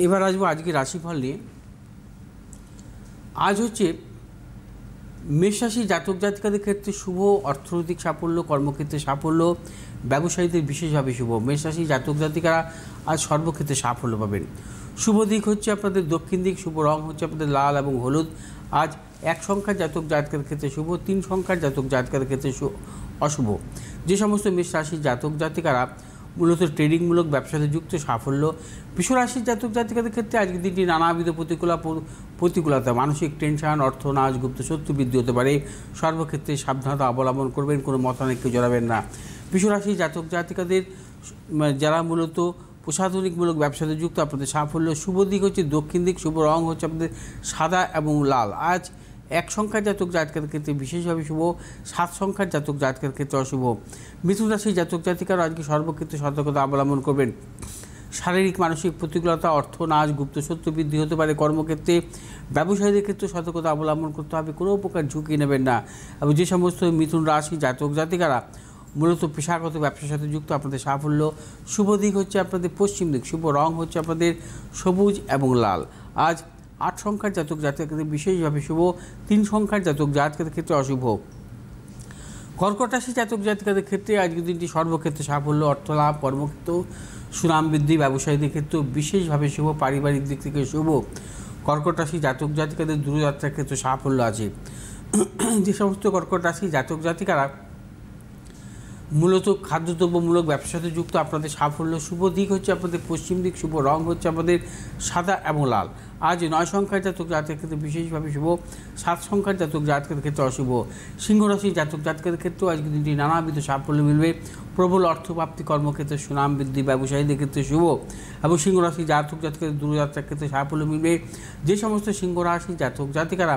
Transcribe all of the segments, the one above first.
এবার আসবো আজকে রাশিফল নিয়ে। আজ হচ্ছে মেষ রাশি জাতক জাতিকাদের ক্ষেত্রে শুভ, অর্থনৈতিক সাফল্য, কর্মক্ষেত্রে সাফল্য, ব্যবসায়ীদের বিশেষভাবে শুভ। মেষ রাশি জাতক জাতিকারা আজ সর্বক্ষেত্রে সাফল্য পাবেন। শুভ দিক হচ্ছে আপনাদের দক্ষিণ দিক, শুভ রং হচ্ছে আপনাদের লাল এবং হলুদ। আজ 1 সংখ্যার জাতক জাতিকাদের ক্ষেত্রে শুভ, 3 সংখ্যার জাতক জাতিকাদের ক্ষেত্রে অশুভ। যে সমস্ত মেষ রাশির জাতক জাতিকারা মূলত ট্রেডিংমূলক ব্যবসাতে যুক্ত, সাফল্য। বৃষ রাশির জাতক জাতিকাদের ক্ষেত্রে আজকের দিনটি নানাবিধ প্রতিকূলতা, মানসিক টেনশন, অর্থনাশ, গুপ্ত শত্রু বৃদ্ধি হতে পারে। সর্বক্ষেত্রে সাবধানতা অবলম্বন করবেন, কোনো মতানৈক্যে জড়াবেন না। বৃষ রাশির জাতক জাতিকাদের যারা মূলত প্রশাসনিকমূলক ব্যবসাতে যুক্ত, আপনাদের সাফল্য। শুভ দিক হচ্ছে দক্ষিণ দিক, শুভ রং হচ্ছে আপনাদের সাদা এবং লাল। আজ 1 সংখ্যার জাতক জাতকের ক্ষেত্রে বিশেষভাবে শুভ, 7 সংখ্যার জাতক জাতকের ক্ষেত্রে অশুভ। মিথুন রাশির জাতক জাতিকারা আজকে সর্বক্ষেত্রে সতর্কতা অবলম্বন করবেন। শারীরিক মানসিক প্রতিকূলতা, অর্থনাশ, গুপ্ত শত্রু বৃদ্ধি হতে পারে। কর্মক্ষেত্রে ব্যবসায়ীদের ক্ষেত্রে সতর্কতা অবলম্বন করতে হবে, কোনো প্রকার ঝুঁকি নেবেন না। এবং যে সমস্ত মিথুন রাশি জাতক জাতিকারা মূলত পেশাগত ব্যবসার সাথে যুক্ত, আপনাদের সাফল্য। শুভ দিক হচ্ছে আপনাদের পশ্চিম দিক, শুভ রং হচ্ছে আপনাদের সবুজ এবং লাল। আজ 8 সংখ্যার জাতক জাতকের ক্ষেত্রে বিশেষভাবে শুভ, 3 সংখ্যার জাতক জাতকের ক্ষেত্রে অশুভ। কর্কট রাশি জাতক জাতিকাদের ক্ষেত্রে আজকের দিনটি সর্বক্ষেত্রে সাফল্য, অর্থলাভ, কর্মক্ষেত্র সুনাম বৃদ্ধি, ব্যবসায়ীদের ক্ষেত্রেও বিশেষভাবে শুভ, পারিবারিক দিক থেকে শুভ। কর্কট রাশি জাতক জাতিকাদের দূরযাত্রার ক্ষেত্রে সাফল্য আছে। যে সমস্ত কর্কট রাশি জাতক জাতিকারা মূলত খাদ্যদ্রব্যমূলক ব্যবসার সাথে যুক্ত, আপনাদের সাফল্য। শুভ দিক হচ্ছে আপনাদের পশ্চিম দিক, শুভ রং হচ্ছে আমাদের সাদা এবং লাল। আজ 9 সংখ্যার জাতক জাতকের ক্ষেত্রে বিশেষভাবে শুভ, 7 সংখ্যার জাতক জাতকের ক্ষেত্রে অশুভ। সিংহ রাশির জাতক জাতকের ক্ষেত্রেও আজকের দিনটি নানাবিধ সাফল্য মিলবে। প্রবল অর্থপ্রাপ্তি, কর্মক্ষেত্রে সুনাম বৃদ্ধি, ব্যবসায়ীদের ক্ষেত্রে শুভ। এবং সিংহ রাশির জাতক জাতকের দূরযাত্রার ক্ষেত্রে সাফল্য মিলবে। যে সমস্ত সিংহ রাশির জাতক জাতিকারা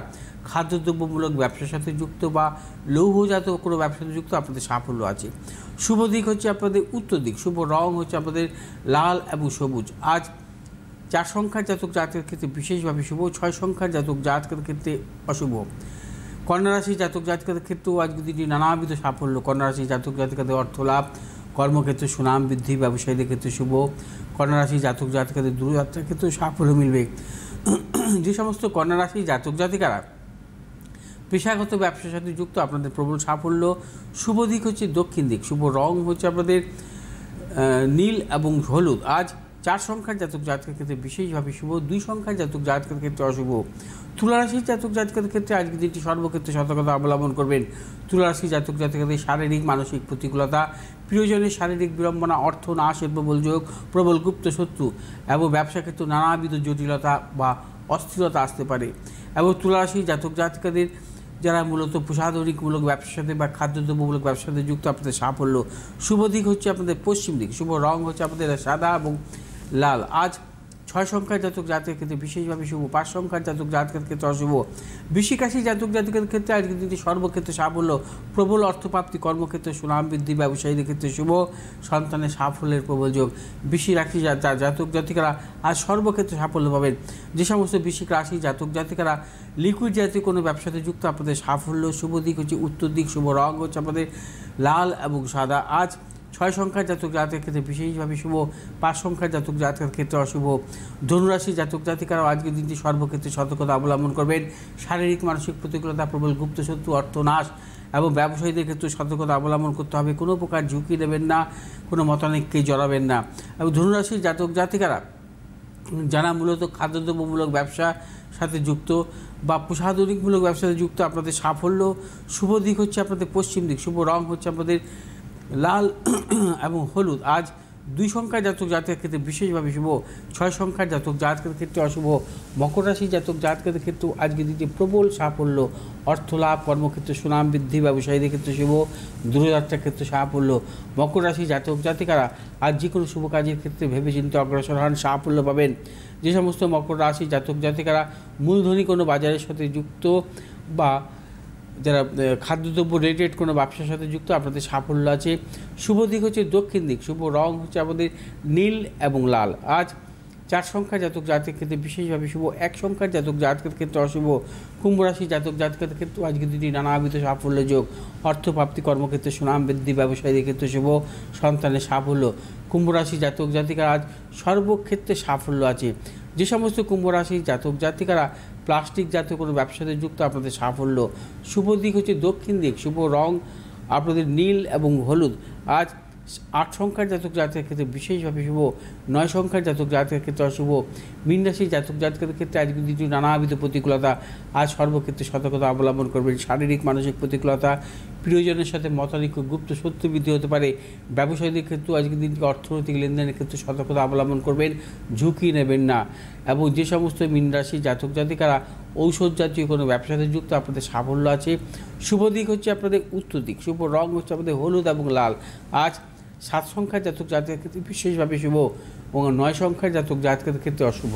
খাদ্যদ্রব্যমূলক ব্যবসার সাথে যুক্ত বা লৌহজাত কোনো ব্যবসার সাথে যুক্ত, আপনাদের সাফল্য আছে। শুভ দিক হচ্ছে আপনাদের উত্তর দিক, শুভ রং হচ্ছে আপনাদের লাল এবং সবুজ। আজ 4 সংখ্যার জাতক জাতকের ক্ষেত্রে বিশেষভাবে শুভ, 6 সংখ্যার জাতক জাতকের ক্ষেত্রে অশুভ। কন্যা রাশির জাতক জাতিকাদের ক্ষেত্রেও আজকের দিনটি নানাবিধ সাফল্য। কন্যা রাশির জাতক জাতিকাদের অর্থলাভ, কর্মক্ষেত্রে সুনাম বৃদ্ধি, ব্যবসায়ীদের ক্ষেত্রে শুভ। কন্যা রাশির জাতক জাতিকাদের দূরযাত্রার ক্ষেত্রেও সাফল্য মিলবে। যে সমস্ত কন্যা রাশির জাতক জাতিকারা পেশাগত ব্যবসার সাথে যুক্ত, আপনাদের প্রবল সাফল্য। শুভ দিক হচ্ছে দক্ষিণ দিক, শুভ রং হচ্ছে আপনাদের নীল এবং হলুদ। আজ 4 সংখ্যার জাতক জাতকের ক্ষেত্রে বিশেষভাবে শুভ, 2 সংখ্যার জাতক জাতকের ক্ষেত্রে অশুভ। তুলা রাশির জাতক জাতকের ক্ষেত্রে আজকের দিনটি সর্বক্ষেত্রে সতর্কতা অবলম্বন করবেন। তুলা রাশির জাতক জাতকের শারীরিক মানসিক প্রতিকূলতা, প্রিয়জনের শারীরিক বিড়ম্বনা, অর্থ নাশের প্রবল যোগ, প্রবল গুপ্ত শত্রু এবং ব্যবসা ক্ষেত্রে নানাবিধ জটিলতা বা অস্থিরতা আসতে পারে। এবং তুলা রাশির জাতক জাতিকাদের যারা মূলত প্রসাধনিকমূলক ব্যবসার সাথে বা খাদ্যদ্রব্যমূলক ব্যবসার সাথে যুক্ত, আপনাদের সাফল্য। শুভ দিক হচ্ছে আপনাদের পশ্চিম দিক, শুভ রং হচ্ছে আপনাদের সাদা এবং লাল। আজ 6 সংখ্যার জাতক জাতকের ক্ষেত্রে বিশেষভাবে শুভ, 5 সংখ্যার জাতক জাতকের ক্ষেত্রে অশুভ। বৃশ্চিক রাশির জাতক জাতকের ক্ষেত্রে আজকের দিনটি সর্বক্ষেত্রে সাফল্য, প্রবল অর্থপ্রাপ্তি, কর্মক্ষেত্রে সুনাম বৃদ্ধি, ব্যবসায়ীদের ক্ষেত্রে শুভ, সন্তানের সাফল্যের প্রবল যোগ। বৃশ্চিক রাশির জাতক জাতিকারা আজ সর্বক্ষেত্রে সাফল্য পাবেন। যে সমস্ত বৃশ্চিক রাশির জাতক জাতিকারা লিকুইড জাতীয় কোনো ব্যবসাতে যুক্ত, আপনাদের সাফল্য। শুভ দিক হচ্ছে উত্তর দিক, শুভ রং হচ্ছে আপনাদের লাল এবং সাদা। আজ 6 সংখ্যার জাতক জাতকের ক্ষেত্রে বিশেষভাবে শুভ, 5 সংখ্যার জাতক জাতকের ক্ষেত্রে অশুভ। ধনুরাশির জাতক জাতিকারাও আজকের দিনটি সর্বক্ষেত্রে সতর্কতা অবলম্বন করবেন। শারীরিক মানসিক প্রতিকূলতা, প্রবল গুপ্ত শত্রু, অর্থনাশ এবং ব্যবসায়ীদের ক্ষেত্রে সতর্কতা অবলম্বন করতে হবে, কোনো প্রকার ঝুঁকি নেবেন না, কোনো মতানৈক্যে জড়াবেন না। এবং ধনুরাশির জাতক জাতিকারা যারা মূলত খাদ্যদ্রব্যমূলক ব্যবসার সাথে যুক্ত বা প্রসাধনিকমূলক ব্যবসার সাথে যুক্ত, আপনাদের সাফল্য। শুভ দিক হচ্ছে আপনাদের পশ্চিম দিক, শুভ রং হচ্ছে আপনাদের লাল এবং হলুদ। আজ 2 সংখ্যার জাতক জাতকের ক্ষেত্রে বিশেষভাবে শুভ, 6 সংখ্যার জাতক জাতকের ক্ষেত্রে অশুভ। মকর রাশির জাতক জাতকের ক্ষেত্রেও আজকে দিনটি প্রবল সাফল্য, অর্থলাভ, কর্মক্ষেত্রে সুনাম বৃদ্ধি, ব্যবসায়ীদের ক্ষেত্রে শুভ, দূরযাত্রার ক্ষেত্রে সাফল্য। মকর রাশির জাতক জাতিকারা আজ যে কোনো শুভ কাজের ক্ষেত্রে ভেবেচিন্তে অগ্রসর হন, সাফল্য পাবেন। যে সমস্ত মকর রাশির জাতক জাতিকারা মূলধনী কোনো বাজারের সাথে যুক্ত বা যারা খাদ্যদ্রব্য রিলেটেড কোনো ব্যবসার সাথে যুক্ত, আপনাদের সাফল্য আছে। শুভ দিক হচ্ছে দক্ষিণ দিক, শুভ রং হচ্ছে আমাদের নীল এবং লাল। আজ 4 সংখ্যার জাতক জাতকের ক্ষেত্রে বিশেষভাবে শুভ, 1 সংখ্যার জাতক জাতকের ক্ষেত্রে অশুভ। কুম্ভ রাশির জাতক জাতকের ক্ষেত্রে আজকের দিনটি নানাবিধ সাফল্য যোগ, অর্থপ্রাপ্তি, কর্মক্ষেত্রে সুনাম বৃদ্ধি, ব্যবসায়ীদের ক্ষেত্রে শুভ, সন্তানের সাফল্য। কুম্ভ রাশি জাতক জাতিকারা আজ সর্বক্ষেত্রে সাফল্য আছে। যে সমস্ত কুম্ভ রাশি জাতক জাতিকারা প্লাস্টিক জাতীয় কোনো ব্যবসাতে যুক্ত, আপনাদের সাফল্য। শুভ দিক হচ্ছে দক্ষিণ দিক, শুভ রং আপনাদের নীল এবং হলুদ। আজ 8 সংখ্যার জাতক জাতকের ক্ষেত্রে বিশেষভাবে শুভ, 9 সংখ্যার জাতক জাতকের ক্ষেত্রে অশুভ। মীন রাশির জাতক জাতকের ক্ষেত্রে আজকে কিছু নানাবিধ প্রতিকূলতা, আজ সর্বক্ষেত্রে সতর্কতা অবলম্বন করবেন। শারীরিক মানসিক প্রতিকূলতা, প্রিয়জনের সাথে মতানৈক্য, গুপ্ত শত্রু বৃদ্ধি হতে পারে। ব্যবসায়ীদের ক্ষেত্রেও আজকের দিনটি অর্থনৈতিক লেনদেনের ক্ষেত্রে সতর্কতা অবলম্বন করবেন, ঝুঁকি নেবেন না। এবং যে সমস্ত মীন রাশির জাতক জাতিকারা ঔষধ জাতীয় কোনো ব্যবসাতে যুক্ত, আপনাদের সাফল্য আছে। শুভ দিক হচ্ছে আপনাদের উত্তর দিক, শুভ রং হচ্ছে আপনাদের হলুদ এবং লাল। আজ 7 সংখ্যার জাতক জাতকের ক্ষেত্রে বিশেষভাবে শুভ এবং 9 সংখ্যার জাতক জাতকের ক্ষেত্রে অশুভ।